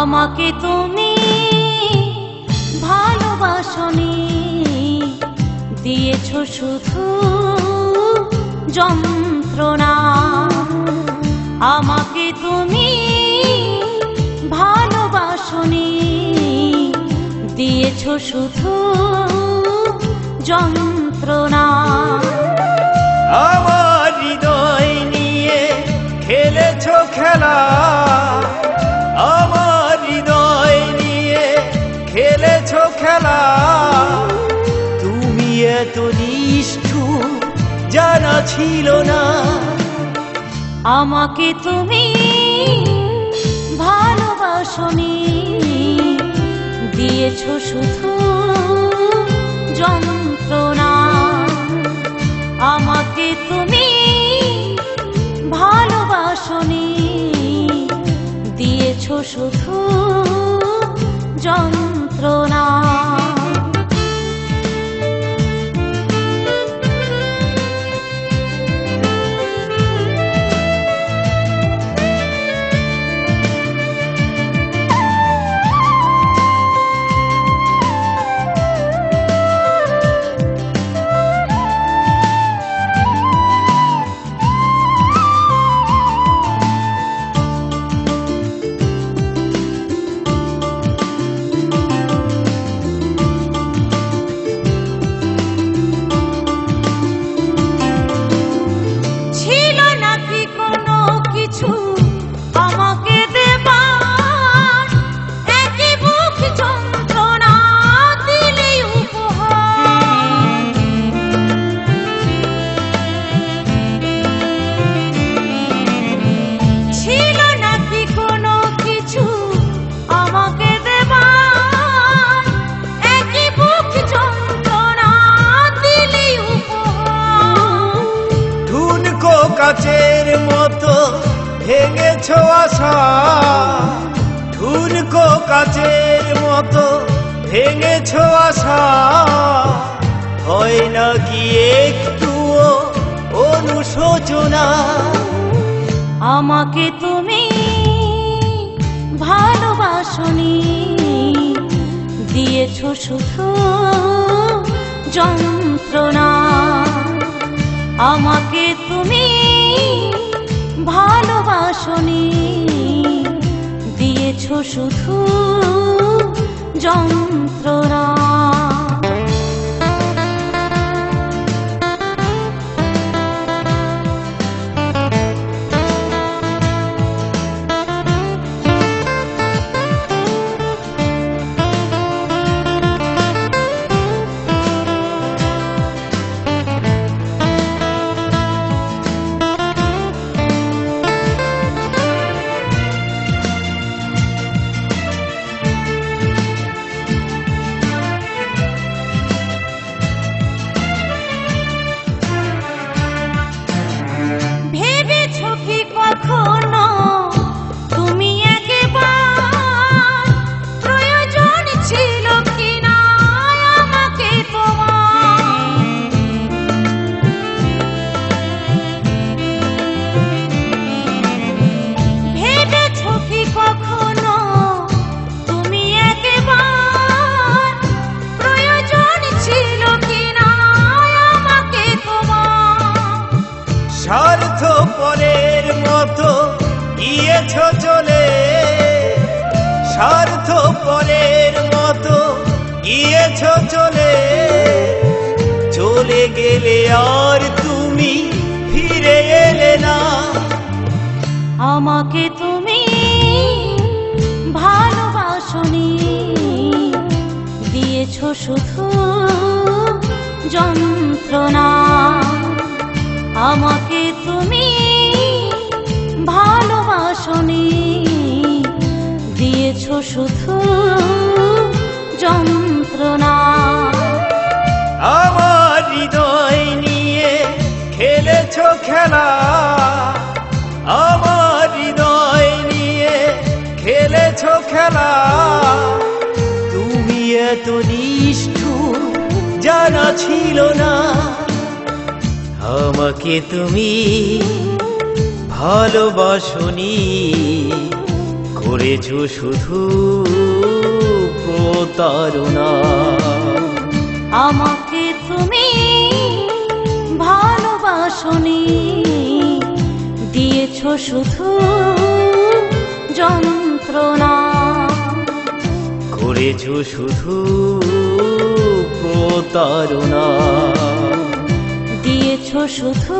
আমাকে তুমি ভালোবাসনি, দিয়েছো শুধু যন্ত্রণা। আমাকে তুমি ভালোবাসনি, দিয়েছো শুধু যন্ত্রণা। আমার হৃদয় নিয়ে খেলেছো খেলা, আমার হৃদয় নিয়ে খেলেছো খেলা। তুমি এত নিষ্ঠুর জানা ছিল না। আমাকে তুমি ভালোবাসনি, দিয়েছো শুধু যন্ত্রণা। আমাকে তুমি ভালোবাসনি, দিয়েছো শুধু যন্ত্রণা। কাচের মতো ভেঙেছো আশা, ঠুনকো কাচের মতো ভেঙেছো আশা। হয় না কি একটুও অনুশোচনা? আমাকে তুমি ভালোবাসনি, দিয়েছো শুধু যন্ত্রণা। আমাকে তুমি ভালোবাসনি, দিয়েছো শুধু যন্ত্রণা। স্বার্থপরের মতো গিয়েছো চলে, স্বার্থপরের মতো গিয়েছো চলে। চলে গেলে আর তুমি ফিরে এলে না। আমাকে তুমি ভালোবাসনি, দিয়েছো শুধু যন্ত্রণা। আমাকে তুমি ভালোবাসনি, দিয়েছো শুধু যন্ত্রণা। আমার হৃদয় নিয়ে খেলেছো খেলা, আমার হৃদয় নিয়ে খেলেছো খেলা। তুমি এত নিষ্ঠুর জানা ছিল না। আমাকে তুমি ভালোবাসনি, করেছো শুধু প্রতারণা। আমাকে তুমি ভালোবাসনি, দিয়েছো শুধু যন্ত্রণা। করেছো শুধু প্রতারণা, দিয়েছো শুধু